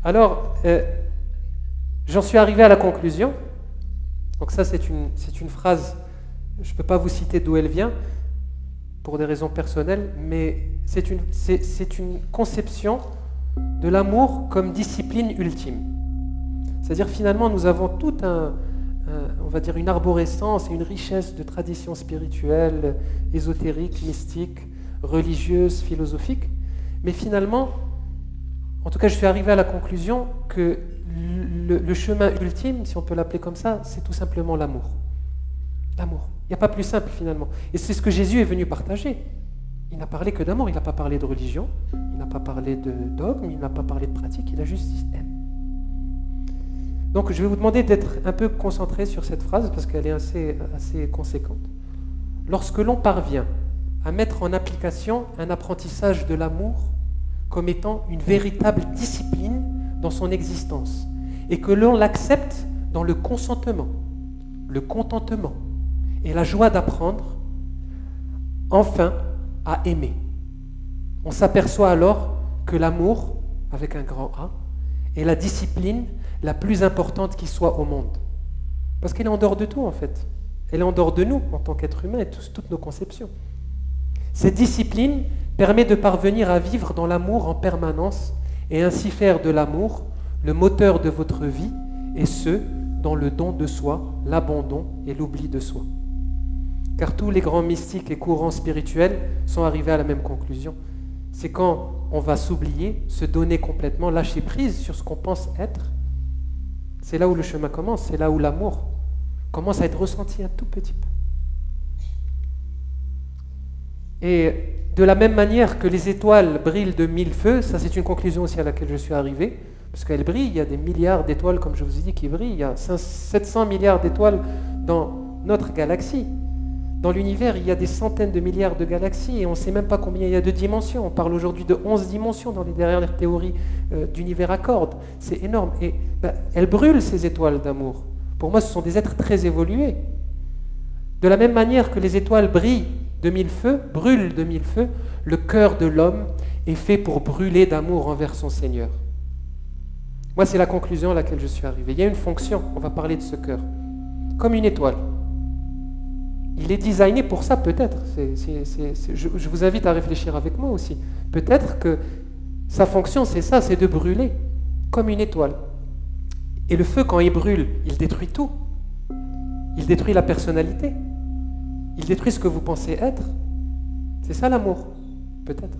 Alors, j'en suis arrivé à la conclusion. Donc ça, c'est une phrase, je ne peux pas vous citer d'où elle vient, pour des raisons personnelles, mais c'est une conception de l'amour comme discipline ultime. C'est-à-dire, finalement, nous avons tout on va dire une arborescence et une richesse de traditions spirituelles, ésotériques, mystiques, religieuses, philosophiques, mais finalement, en tout cas, je suis arrivé à la conclusion que le chemin ultime, si on peut l'appeler comme ça, c'est tout simplement l'amour. L'amour. Il n'y a pas plus simple finalement. Et c'est ce que Jésus est venu partager. Il n'a parlé que d'amour, il n'a pas parlé de religion, il n'a pas parlé de dogme, il n'a pas parlé de pratique, il a juste dit aime. Donc je vais vous demander d'être un peu concentré sur cette phrase parce qu'elle est assez conséquente. Lorsque l'on parvient à mettre en application un apprentissage de l'amour comme étant une véritable discipline dans son existence et que l'on l'accepte dans le consentement, le contentement et la joie d'apprendre, enfin, à aimer. On s'aperçoit alors que l'amour, avec un grand A, est la discipline la plus importante qui soit au monde. Parce qu'elle est en dehors de tout, en fait. Elle est en dehors de nous, en tant qu'être humain, et toutes nos conceptions. Cette discipline permet de parvenir à vivre dans l'amour en permanence et ainsi faire de l'amour le moteur de votre vie, et ce, dans le don de soi, l'abandon et l'oubli de soi. Car tous les grands mystiques et courants spirituels sont arrivés à la même conclusion. C'est quand on va s'oublier, se donner complètement, lâcher prise sur ce qu'on pense être. C'est là où le chemin commence, c'est là où l'amour commence à être ressenti un tout petit peu. Et de la même manière que les étoiles brillent de mille feux, ça c'est une conclusion aussi à laquelle je suis arrivé, parce qu'elles brillent, il y a des milliards d'étoiles, comme je vous ai dit, qui brillent, il y a 700 milliards d'étoiles dans notre galaxie. Dans l'univers, il y a des centaines de milliards de galaxies et on ne sait même pas combien il y a de dimensions. On parle aujourd'hui de 11 dimensions dans les dernières théories d'univers à cordes. C'est énorme. Et elles brûlent, ces étoiles d'amour. Pour moi, ce sont des êtres très évolués. De la même manière que les étoiles brillent de mille feux, brûlent de mille feux, le cœur de l'homme est fait pour brûler d'amour envers son Seigneur. Moi, c'est la conclusion à laquelle je suis arrivé. Il y a une fonction, on va parler de ce cœur, comme une étoile. Il est designé pour ça, peut-être. Je vous invite à réfléchir avec moi aussi. Peut-être que sa fonction, c'est ça, c'est de brûler, comme une étoile. Et le feu, quand il brûle, il détruit tout. Il détruit la personnalité. Il détruit ce que vous pensez être. C'est ça l'amour, peut-être.